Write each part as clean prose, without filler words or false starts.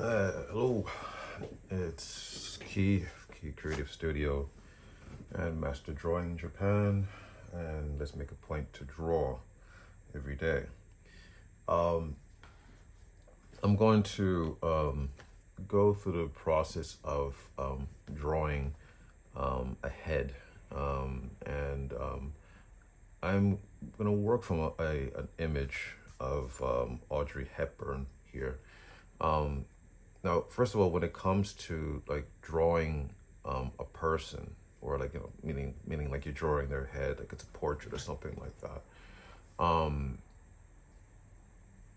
Hello, it's Key Creative Studio and Master Drawing Japan, and let's make a point to draw every day. Um, I'm going to go through the process of drawing a head, and I'm going to work from an image of Audrey Hepburn here. Um, Now, first of all, when it comes to like drawing a person, or like meaning like you're drawing their head, like it's a portrait or something like that,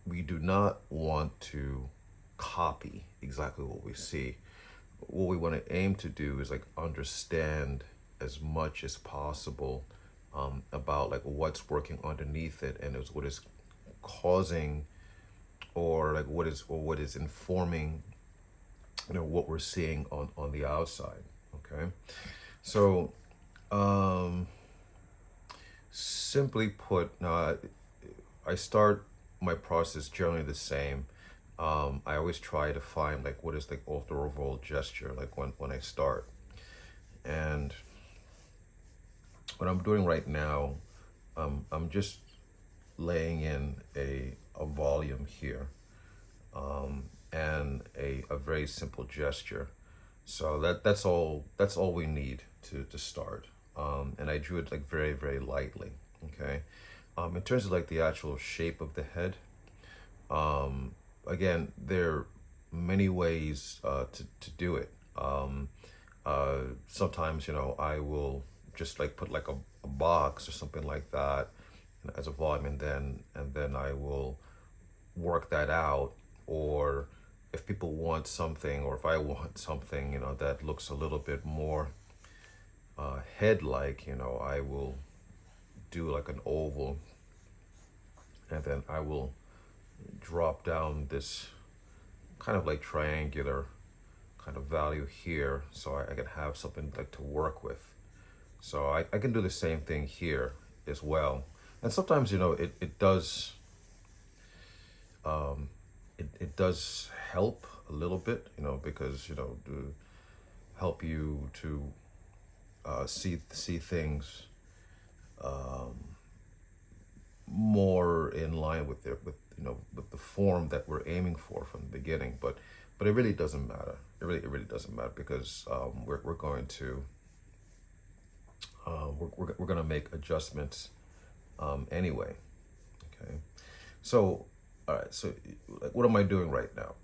we do not want to copy exactly what we see. What we want to aim to do is like understand as much as possible about like what's working underneath it, and is what is causing, or like what is informing what we're seeing on the outside. Okay, so um simply put, now I start my process generally the same. I always try to find like what is the overall gesture, like when I start. And what I'm doing right now, I'm just laying in a volume here, and a very simple gesture. So that's all we need to start. And I drew it like very, very lightly. Okay. In terms of like the actual shape of the head, again, there are many ways to do it. Sometimes, I will just like put like a box or something like that as a volume, and then I will work that out. Or if people want something, or if I want something, that looks a little bit more head-like, I will do like an oval, and then I will drop down this kind of like triangular kind of value here, so I can have something like to work with. So I can do the same thing here as well. And sometimes, it does help a little bit, because, to help you to see things more in line with with the form that we're aiming for from the beginning. But it really doesn't matter. It really doesn't matter, because we're going to we're going to make adjustments anyway. Okay. So, all right. So, like, what am I doing right now?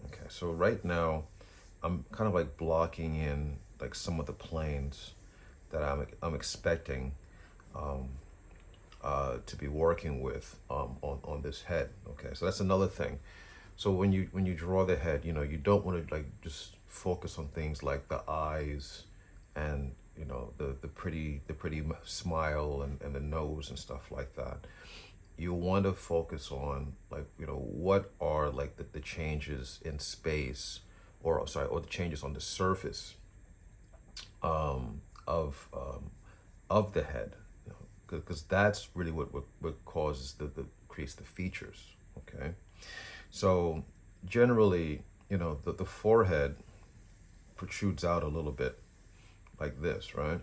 Okay. So right now, I'm kind of like blocking in like some of the planes that I'm expecting to be working with on this head. Okay. So that's another thing. So when you draw the head, you don't want to like just focus on things like the eyes, and the pretty smile, and the nose and stuff like that. You want to focus on like what are like the changes in space, or sorry, or the changes on the surface of the head, because that's really what causes the creates the features. Okay. So generally, the forehead protrudes out a little bit like this, right?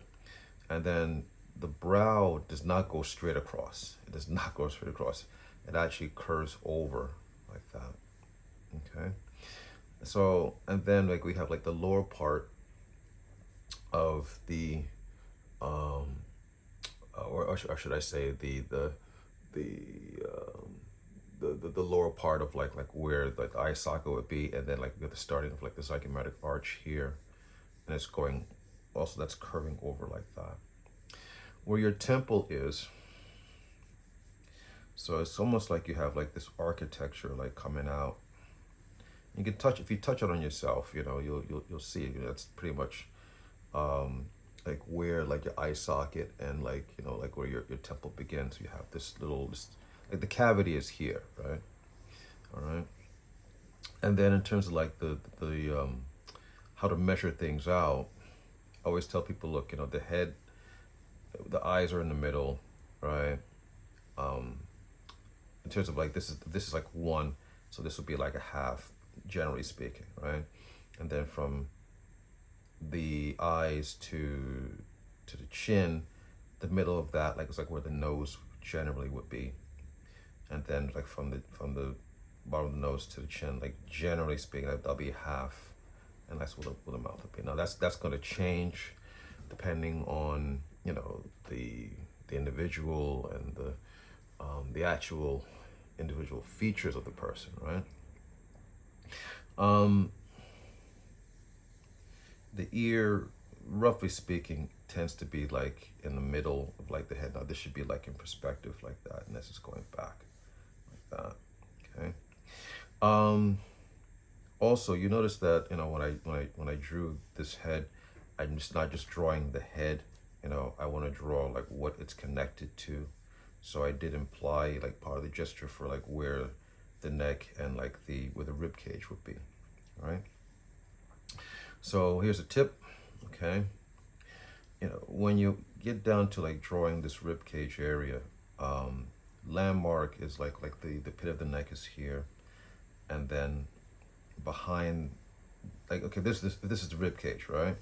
And then the brow does not go straight across. It does not go straight across. It actually curves over like that. Okay. So, and then like we have like the lower part of the, or should I say the um, the lower part of like where like the eye socket would be, and then like we have the starting of like the zygomatic arch here, and it's going also, that's curving over like that. Where your temple is, so it's almost like you have like this architecture like coming out. You can touch, if you touch it on yourself, you'll see that's pretty much like where like your eye socket, and like like where your temple begins. You have this like the cavity is here, right? All right. And then in terms of like the how to measure things out, I always tell people, look, the head, the eyes are in the middle, right? In terms of like this is like one, so this would be like a half. generally speaking, right? And then from the eyes to the chin, the middle of that, like it's like where the nose generally would be, and then like from the bottom of the nose to the chin, like generally speaking, that'll be half, and that's what the mouth would be. Now that's going to change depending on the individual and the actual individual features of the person, right? Um, the ear, roughly speaking, tends to be like in the middle of like the head. Now this should be like in perspective like that, and this is going back like that. Okay. Um, Also, you notice that when I drew this head, I'm just not just drawing the head. I want to draw like what it's connected to. So I did imply like part of the gesture for like where the neck and like where the rib cage would be, right? So here's a tip, okay? When you get down to like drawing this rib cage area, landmark is like the pit of the neck is here, and then behind, like, okay, this is the rib cage, right?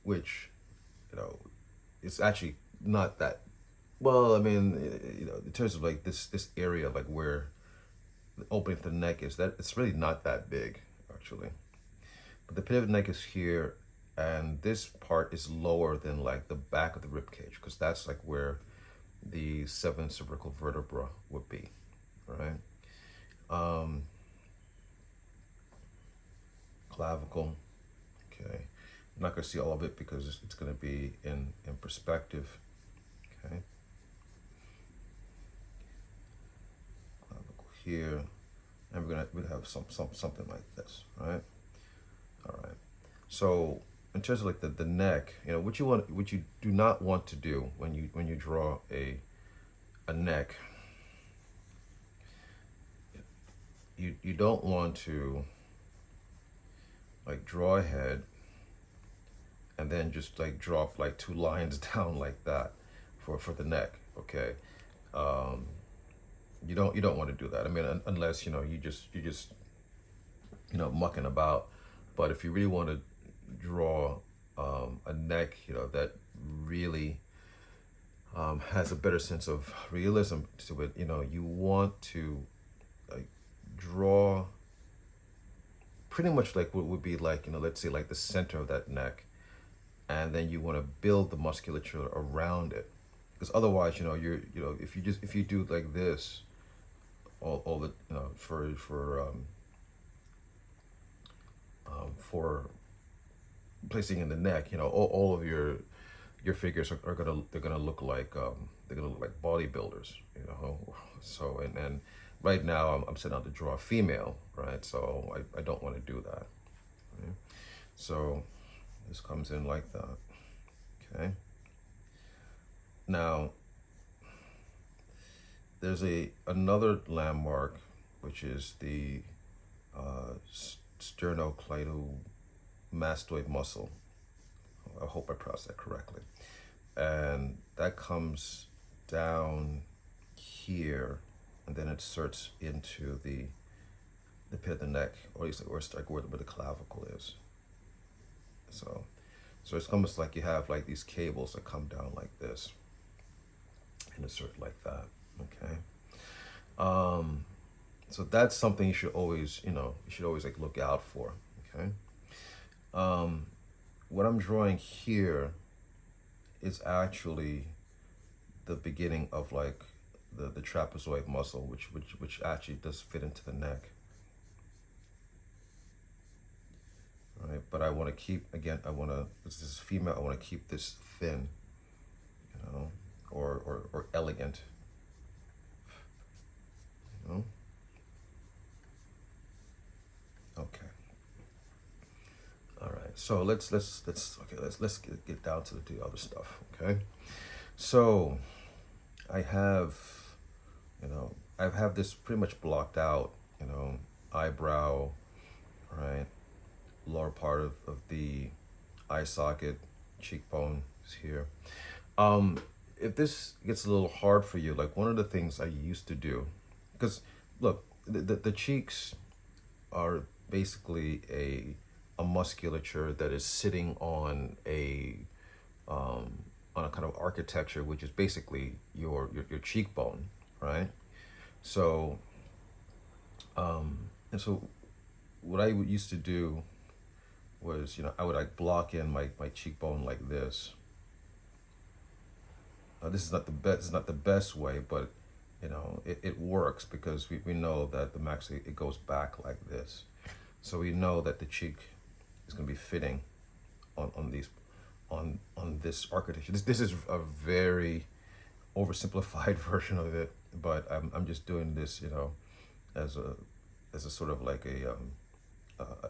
Which, it's actually not that well. I mean, in terms of like this area, like where the opening for the neck is, that it's really not that big actually. But the pit of the neck is here, and this part is lower than like the back of the rib cage, because that's like where the seventh cervical vertebra would be, right? Um, Clavicle. Okay, I'm not going to see all of it because it's going to be in perspective. Okay, clavicle here, and we're gonna have something like this, right? All right. So in terms of like the neck, what you do not want to do when you draw a neck, you don't want to like draw a head and then just like draw like two lines down like that for the neck. Okay. um you don't want to do that. I mean, unless you just mucking about. But if you really want to draw a neck that really has a better sense of realism to it, you want to like draw pretty much like what would be like, let's say like the center of that neck, and then you want to build the musculature around it. Because otherwise, if you do like this, all the for placing in the neck, all of your figures are gonna look like bodybuilders, So and right now I'm setting out to draw a female, right? So I don't want to do that. Right? So this comes in like that. Okay. Now there's another landmark, which is the sternocleidomastoid muscle. I hope I pronounced that correctly. And that comes down here, and then it inserts into the pit of the neck, or at least like where the clavicle is. So it's almost like you have like these cables that come down like this and insert like that. Okay. So that's something you should always like look out for. Okay. What I'm drawing here is actually the beginning of like the trapezoid muscle, which actually does fit into the neck. All right, but I want to keep, again, this is female, I want to keep this thin, or elegant, Okay. All right. So let's get down to the other stuff. Okay. So I have, I have this pretty much blocked out. Eyebrow, right? Lower part of the eye socket, cheekbone is here. If this gets a little hard for you, like one of the things I used to do, because look, the cheeks are basically a musculature that is sitting on a kind of architecture, which is basically your cheekbone, right? So, and so what I would used to do was, I would like block in my cheekbone like this. This is not the best. It's not the best way, but it works because we know that the maxilla, it goes back like this, so we know that the cheek is going to be fitting on these on this architecture. This is a very oversimplified version of it, but I'm just doing this, as a sort of like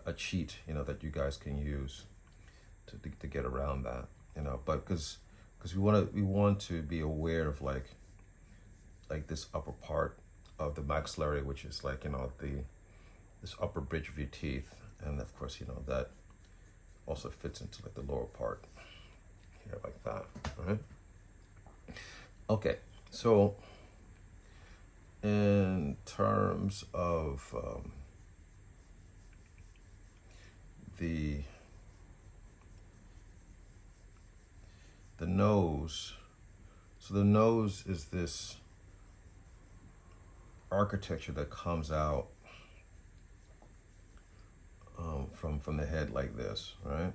a cheat, that you guys can use to get around that, but because we want to be aware of like this upper part of the maxillary, which is like, this upper bridge of your teeth, and of course, that also fits into like the lower part here, like that. All right. Okay, so in terms of the nose, so the nose is this architecture that comes out from the head like this, right?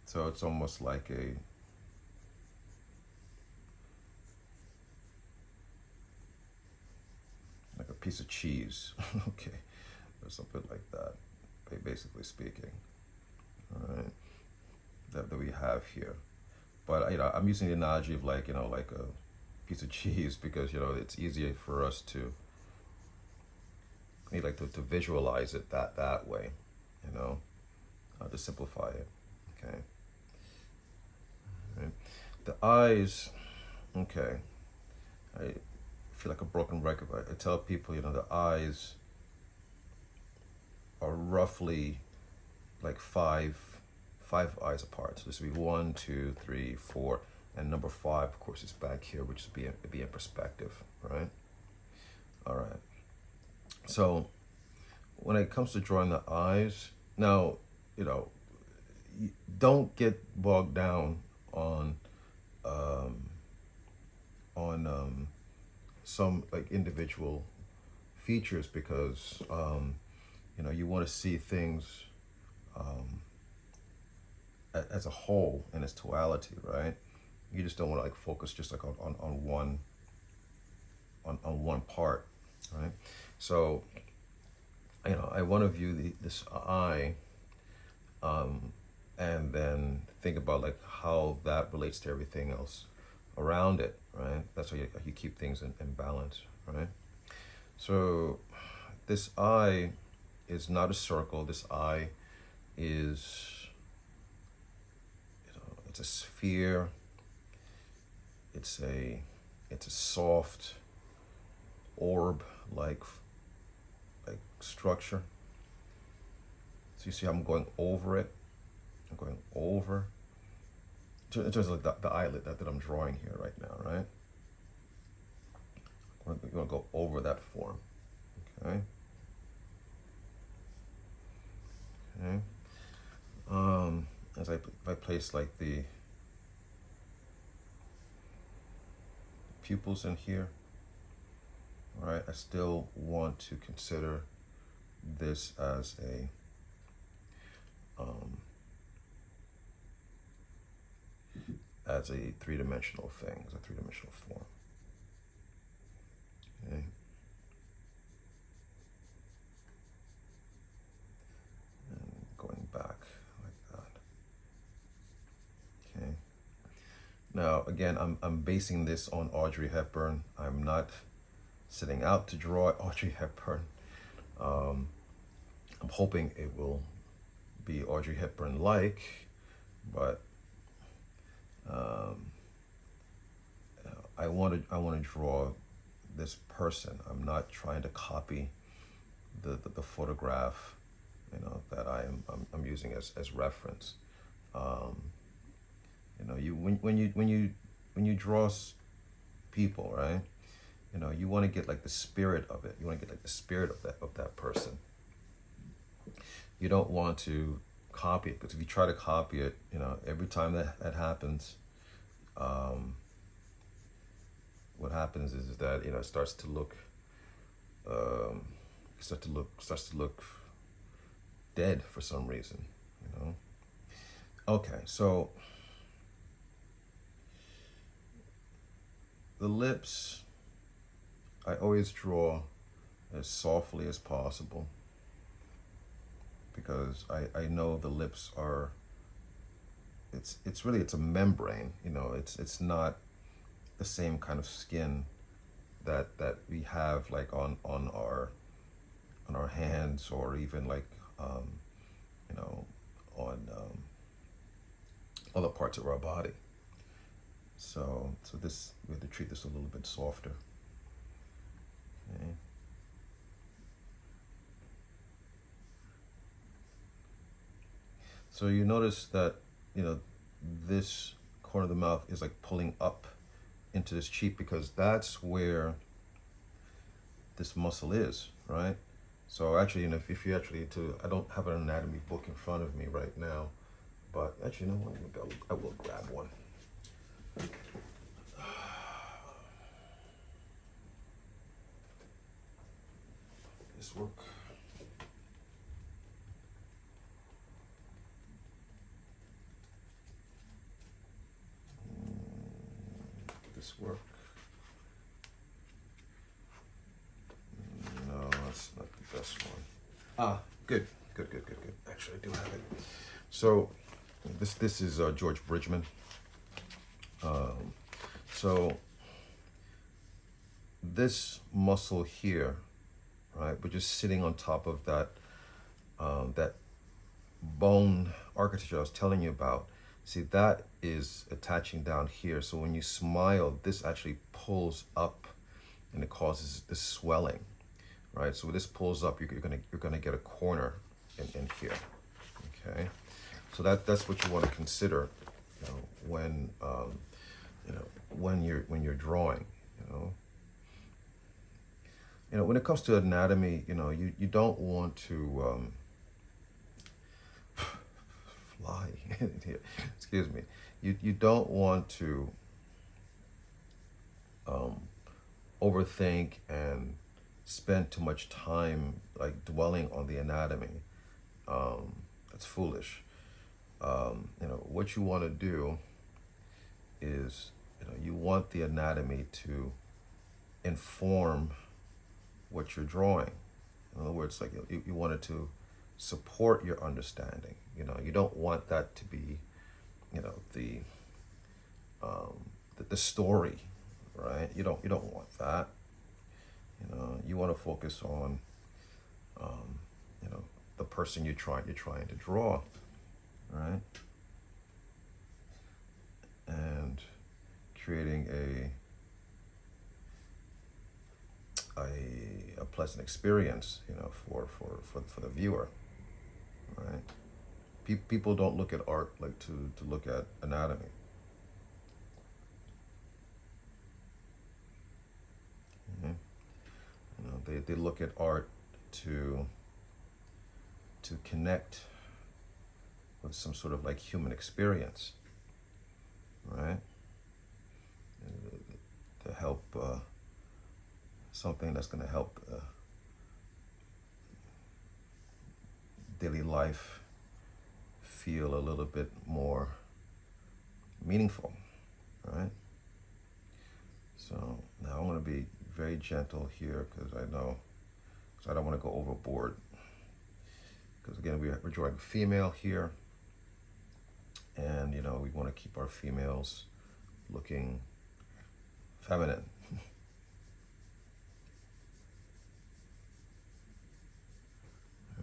So it's almost like a piece of cheese, okay, or something like that, basically speaking, all right, that we have here. But I'm using the analogy of like like a piece of cheese because it's easier for us to to visualize it that way, to simplify it. Okay. Right. The eyes, okay. I feel like a broken record, but I tell people, the eyes are roughly like five eyes apart. So this would be 1, 2, 3, 4, and number 5, of course, is back here, which is be in perspective, right? All right. So when it comes to drawing the eyes, now, don't get bogged down on some like individual features because you want to see things as a whole in its totality, right? You just don't want to like focus just like on one part, right? So I want to view this eye and then think about like how that relates to everything else around it, right? That's how you keep things in balance, right? So this eye is not a circle. This eye is, it's a sphere. It's a soft orb like structure. So you see how I'm going over it. I'm going over. In terms of the eyelid that I'm drawing here right now, right? We're going to go over that form, okay? Okay. As I place like the pupils in here, all right, I still want to consider this as a three-dimensional thing, as a three-dimensional form. Okay. And going back like that. Okay. Now, again, I'm basing this on Audrey Hepburn. I'm not setting out to draw Audrey Hepburn. I'm hoping it will be Audrey Hepburn-like, but I want to draw this person. I'm not trying to copy the photograph, that I'm using as reference. When you draw people, right? You know, you want to get like the spirit of it. You want to get like the spirit of that person. You don't want to copy it, because if you try to copy it, you know, every time that happens, what happens is that, you know, it starts to look dead for some reason, you know. Okay, so the lips, I always draw as softly as possible, because I know the lips are, it's really, it's a membrane, you know. It's not the same kind of skin that we have like on our hands, or even like you know, on other parts of our body. So this, we have to treat this a little bit softer. Okay. So you notice that, you know, this corner of the mouth is like pulling up into this cheek, because that's where this muscle is, right? So actually, you know, if you actually I don't have an anatomy book in front of me right now, but actually, you know what? I will grab one. This work. This work. No, that's not the best one. Ah, good. Actually, I do have it. So this is George Bridgman. So this muscle here, right, which is sitting on top of that that bone architecture I was telling you about. See, that is attaching down here. So when you smile, this actually pulls up, and it causes this swelling, right? So when this pulls up, you're gonna get a corner in here. Okay, so that's what you want to consider, you know, when you know, when you're drawing, you know. You know, when it comes to anatomy, you know, you don't want to fly. Excuse me. You don't want to overthink and spend too much time like dwelling on the anatomy. That's foolish. You know, what you want to do is, you know, you want the anatomy to inform what you're drawing. In other words, like you want it to support your understanding. You know, you don't want that to be, you know, the story, right? You don't want that. You know, you want to focus on, you know, the person you're trying to draw, right? And creating a pleasant experience, you know, for the viewer, right? People don't look at art like to look at anatomy. Okay? You know, they look at art to connect with some sort of like human experience, right? To help something that's going to help daily life feel a little bit more meaningful, right? So now I'm going to be very gentle here, because I don't want to go overboard. Because again, we're drawing female here, and you know, we want to keep our females looking feminine.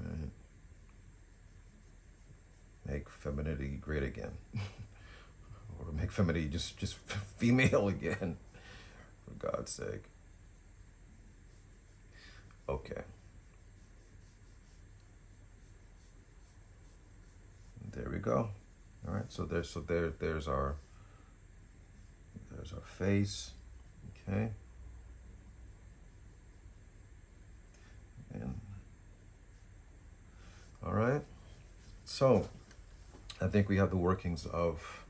Right. Make femininity great again. Or make femininity just female again, for God's sake. Okay. There we go. All right. So there's our face. Okay. So I think we have the workings of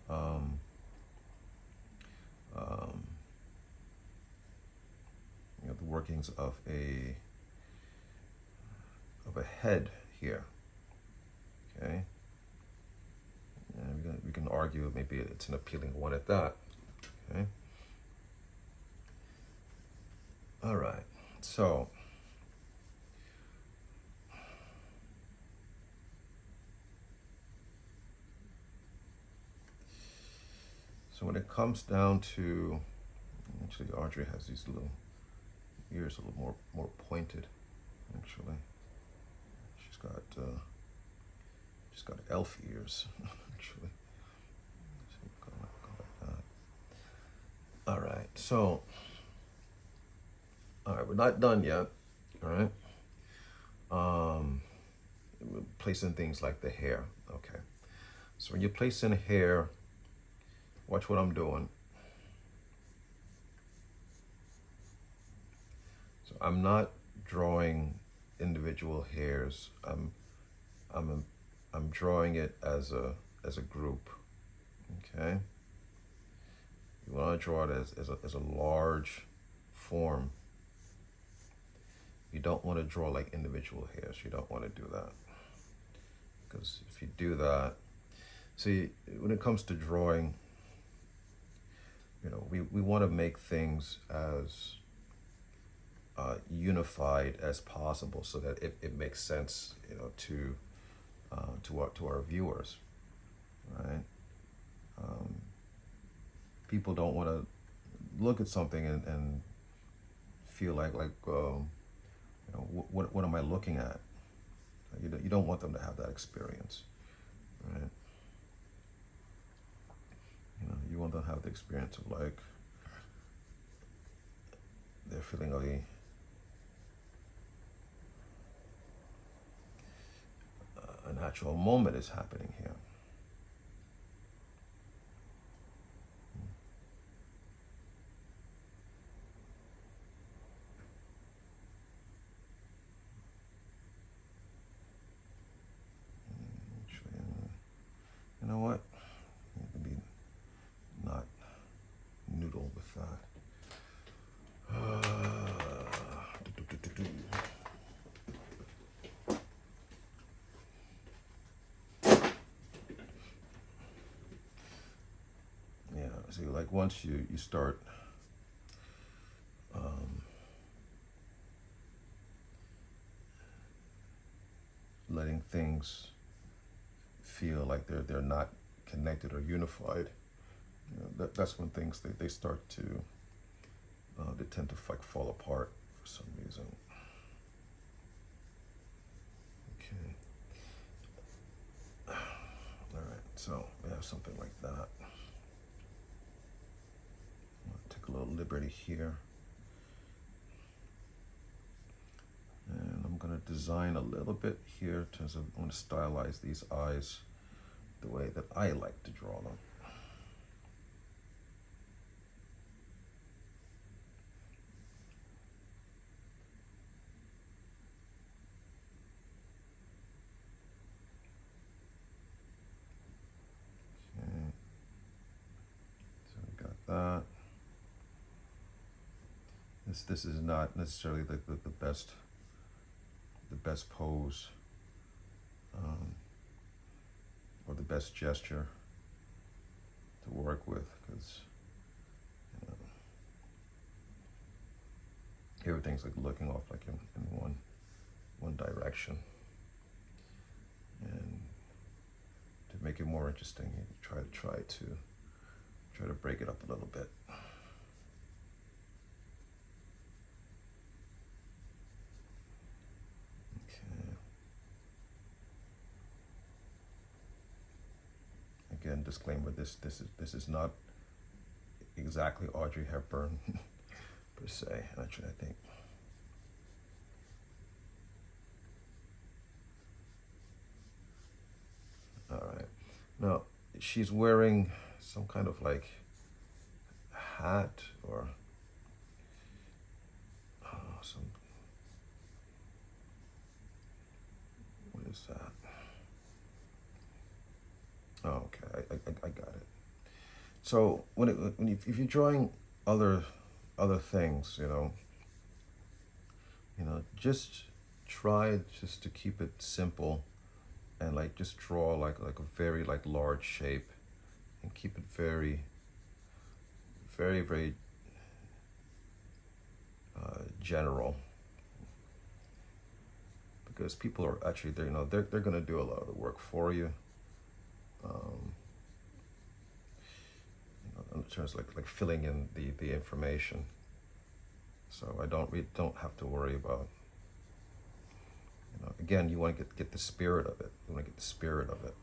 um, um, the workings of a head here. Okay, and we can argue maybe it's an appealing one at that. Okay. All right. So when it comes down to, actually Audrey has these little ears a little more pointed. Actually, she's got elf ears. Actually, so we'll go like that. All right. So, all right, we're not done yet. All right. We're placing things like the hair. Okay. So when you're placing hair, watch what I'm doing. So I'm not drawing individual hairs. I'm drawing it as a group. Okay. You want to draw it as a large form. You don't want to draw like individual hairs. You don't want to do that, because if you do that, see, when it comes to drawing, we want to make things as unified as possible, so that it makes sense, to our viewers, right? People don't want to look at something and feel like what am I looking at? You don't want them to have that experience, right? You want them to have the experience of like they're feeling an actual moment is happening here. Actually, you know what? Maybe not noodle with that. Yeah, see, like once you start letting things feel like they're not connected or unified, that's when things they start to they tend to like fall apart for some reason. Okay. All right. So we have something like that. I'll take a little liberty here, and I'm gonna design a little bit here in terms of, I want to stylize these eyes the way that I like to draw them. Okay. So we got that. This is not necessarily the best pose, or the best gesture to work with, because everything's like looking off like in one direction. And to make it more interesting, you try to break it up a little bit. Okay. Again, disclaimer: this is not exactly Audrey Hepburn per se. Actually, I think. All right. Now she's wearing some kind of like hat or some. What is that? So if you're drawing other things, just try just to keep it simple, and like just draw like a very like large shape, and keep it very very very general, because people are actually they're going to do a lot of the work for you. Um, in terms of like filling in the information. So we don't have to worry about, again, you want to get the spirit of it. You want to get the spirit of it.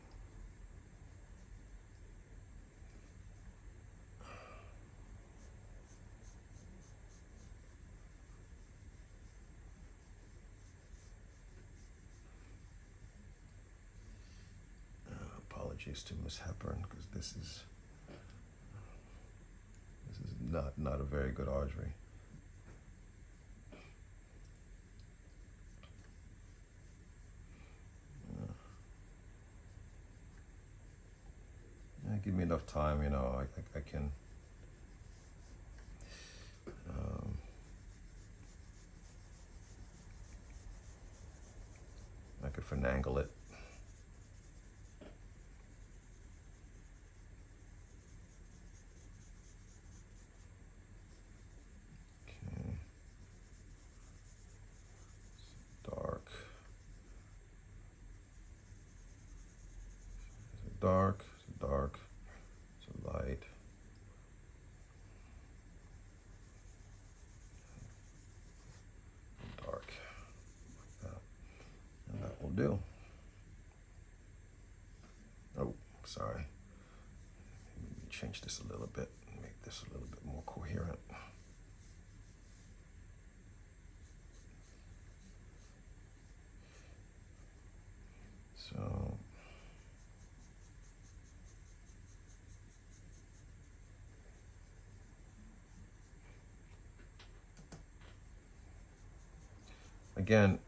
Apologies to Miss Hepburn, because this is not a very good Audrey. Give me enough time, I can. I could finagle it. Okay. Dark. Is it dark? Is it dark? Is it light? Dark. Like that. And that will do. Oh, sorry. Let me change this a little bit and make this a little bit more coherent. So, again,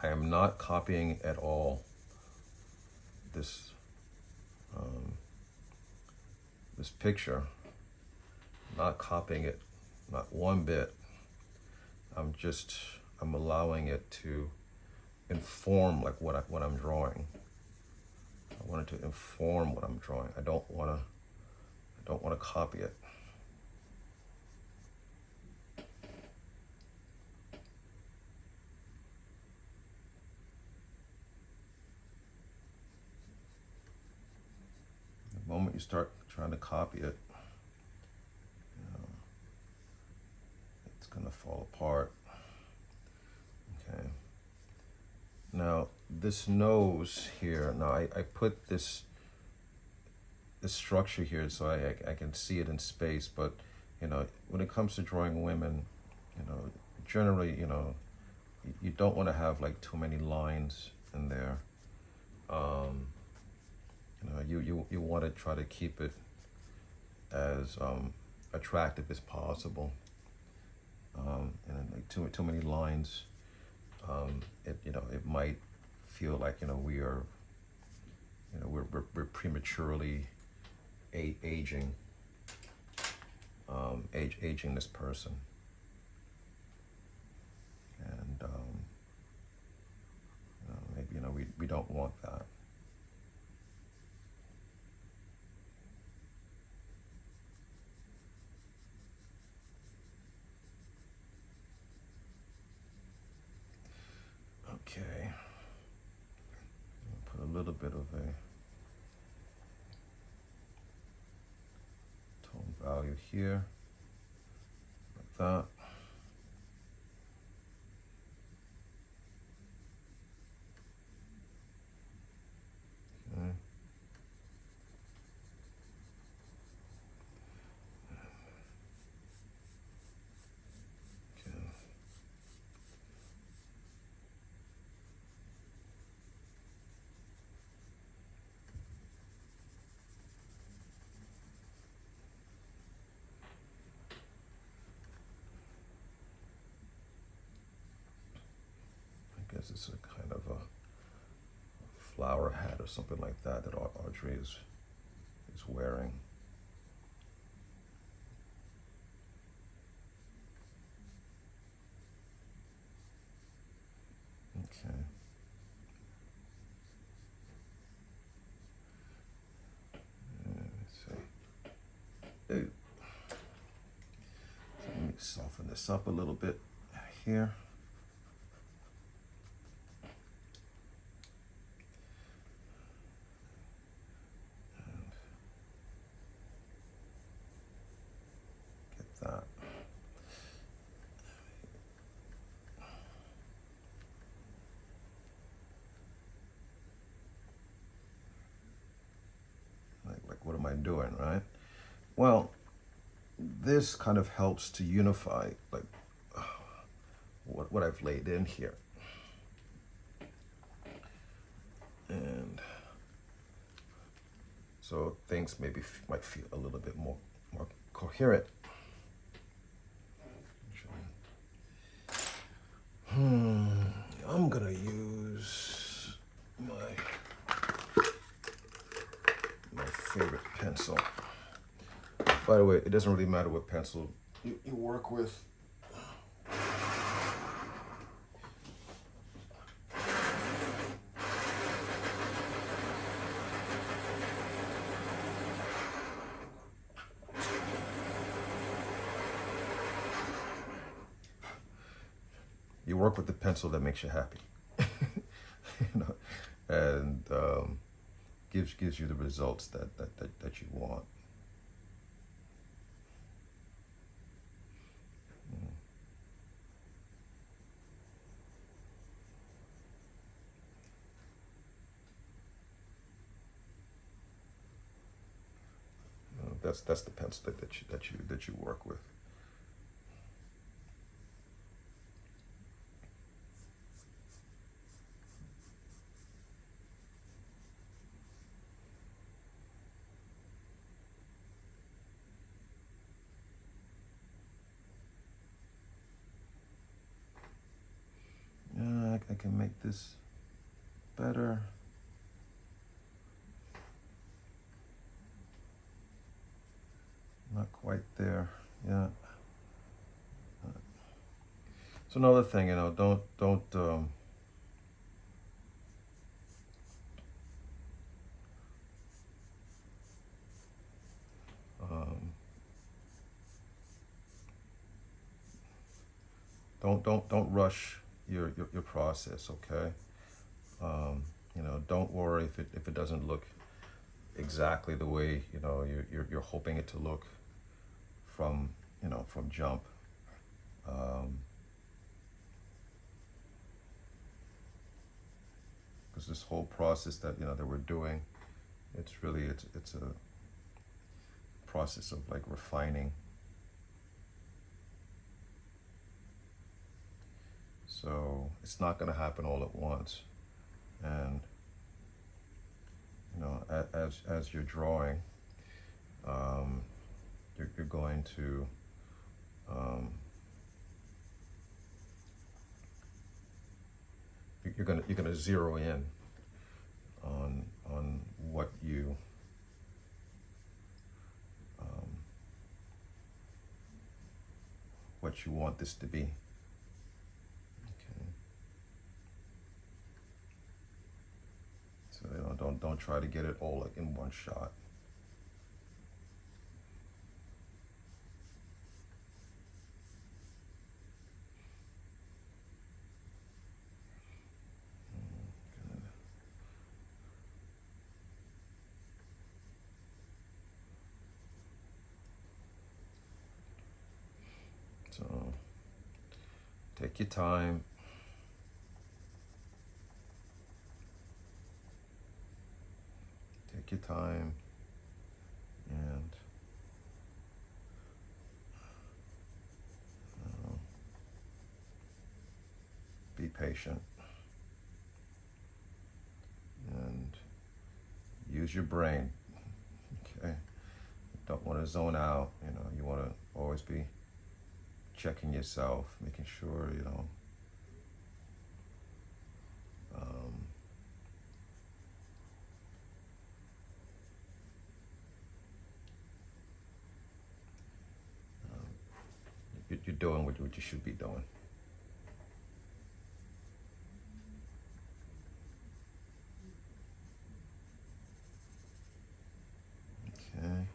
I am not copying at all this this picture. Not copying it, not one bit. I'm allowing it to inform like what I'm drawing. I want it to inform what I'm drawing. I don't want to copy it. The moment you start trying to copy it, it's going to fall apart. Okay. Now this nose here. Now I put this structure here so I can see it in space. But when it comes to drawing women, generally you don't want to have like too many lines in there. You want to try to keep it as attractive as possible. And like too many lines, it might feel like we're prematurely aging aging this person, and maybe we don't want that. Okay, I'll put a little bit of a tone value here, like that. Okay. Okay. I guess it's a kind of a flower hat or something like that Audrey is is wearing. Okay. Let's see. Ooh. So let me soften this up a little bit here. That. Like what am I doing, right? Well, this kind of helps to unify like what I've laid in here. And so things maybe might feel a little bit more coherent. I'm gonna use my favorite pencil. By the way, it doesn't really matter what pencil you work with. You work with the pencil that makes you happy, you know, and gives you the results that you want. That's the pencil that you work with. Yeah, I can make this better. Not quite there. Yeah. So another thing, you know, don't don't rush your process, okay? You know, don't worry if it doesn't look exactly the way you know you're hoping it to look from from jump. Because this whole process that that we're doing, it's really it's a process of like refining. So it's not going to happen all at once, and you know as you're drawing, you're going to you're gonna zero in on what you what you want this to be. Okay. So don't try to get it all like in one shot. So take your time. Take your time and be patient and use your brain. Okay. Don't want to zone out. You know, you want to always be checking yourself, making sure doing what you should be doing. Okay.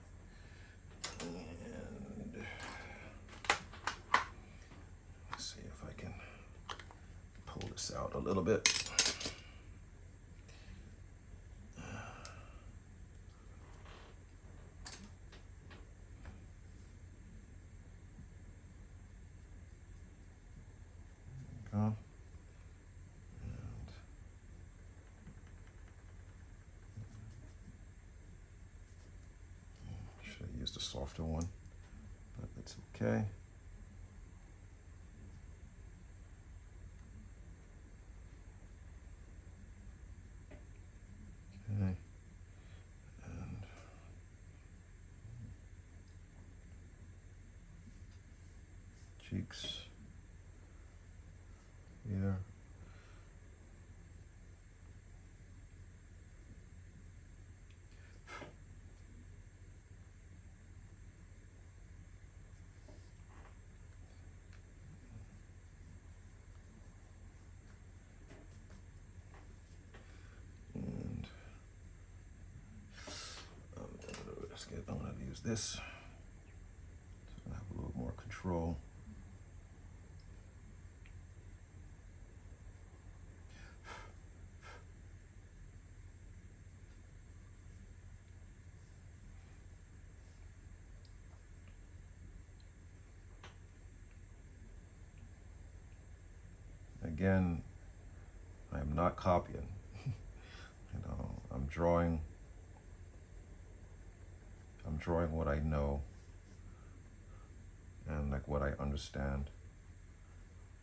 And let's see if I can pull this out a little bit. Go. Should have used a softer one, but it's okay. Okay. And cheeks here. And I'm going to use this, so I have a little more control. Again, I am not copying. I'm drawing what I know and like what I understand.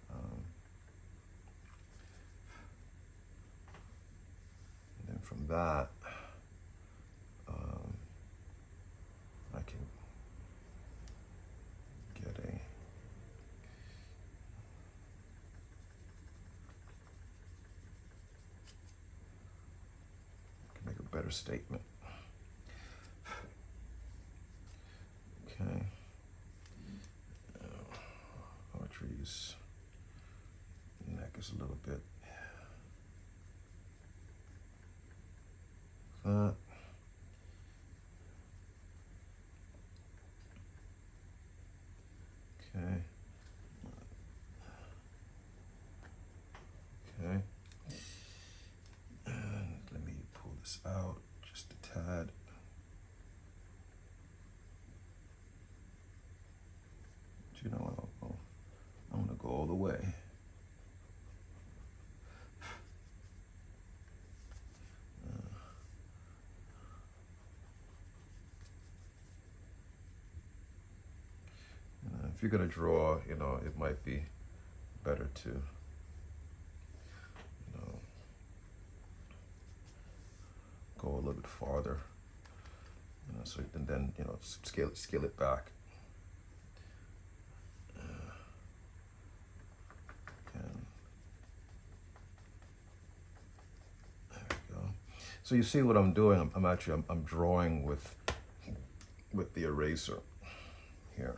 And then from that, I can get make a better statement. Okay. Audrey's neck is a little bit that. Okay. Okay. And let me pull this out just a tad. But you know, I'm gonna go all the way. If you're gonna draw, it might be better to, go a little bit farther, so and then scale it back. There we go. So you see what I'm doing? I'm drawing with the eraser here.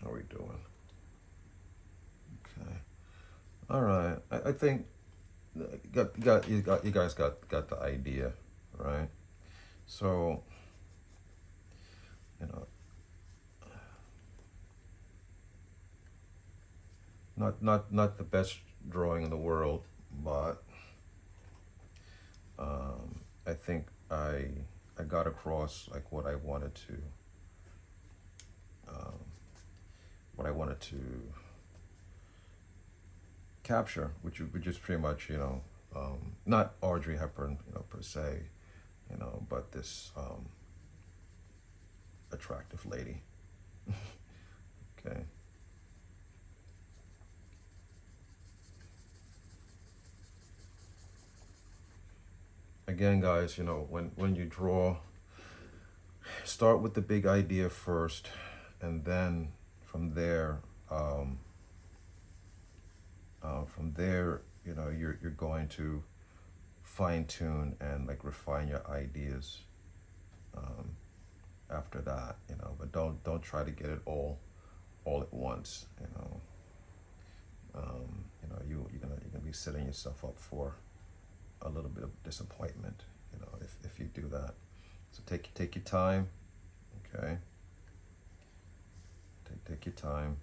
How are we doing? Okay. All right. I think you guys got the idea, right? So, not the best drawing in the world, but I think I got across like what I wanted to capture, which is pretty much not Audrey Hepburn per se, but this attractive lady. Okay. Again, guys, when you draw, start with the big idea first, and then from there, From there, you're going to fine tune and like refine your ideas after that, but don't try to get it all at once. You're gonna be setting yourself up for a little bit of disappointment, if you do that. So take your time, okay? Take your time.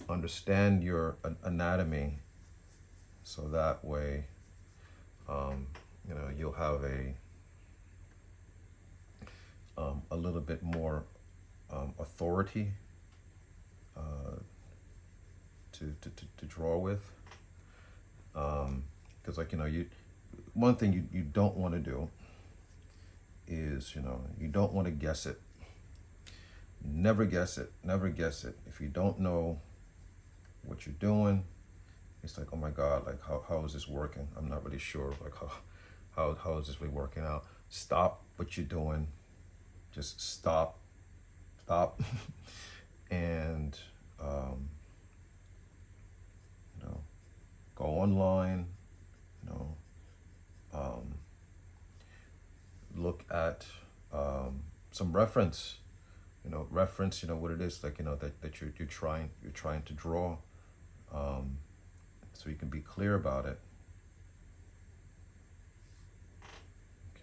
Understand your anatomy, so that way, you'll have a little bit more authority to draw with. Because one thing you don't want to do is, you don't want to guess it. Never guess it. Never guess it. If you don't know what you're doing, it's like, oh my God, like how is this working? I'm not really sure. Like how is this really working out? Stop what you're doing. Just stop, and go online. Look at some reference. Reference. What it is, like that you're trying to draw, so you can be clear about it.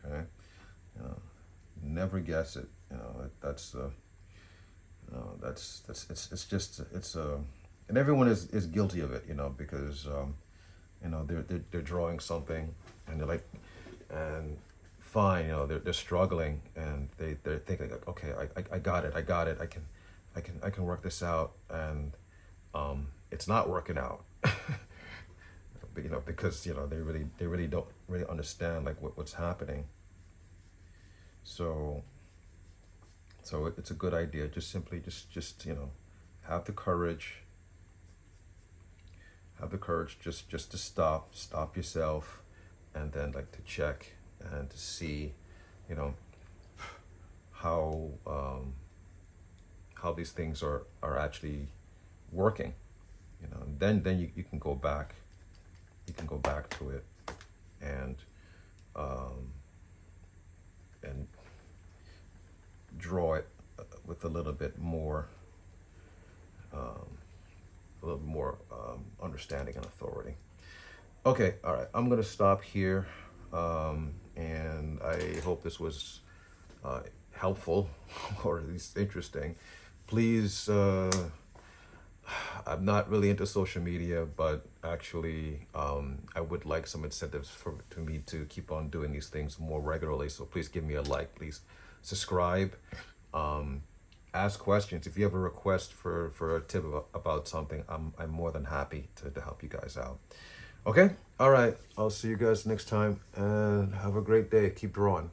Okay. Never guess it. That's and everyone is guilty of it. Because they're drawing something and they're like, and fine, they're struggling and they're thinking like, okay, I got it, I can work this out, and it's not working out. But, because they really don't really understand like what's happening. So it's a good idea. Just simply just have the courage. Have the courage just to stop yourself, and then like to check and to see, how these things are actually working. And then you can go back. You can go back to it and draw it with a little bit more understanding and authority. Okay, all right, I'm gonna stop here, and I hope this was helpful or at least interesting. Please, I'm not really into social media, but actually I would like some incentives to me to keep on doing these things more regularly. So please give me a like, please subscribe, ask questions. If you have a request for a tip about something, I'm more than happy to help you guys out. Okay, all right, I'll see you guys next time, and have a great day. Keep drawing.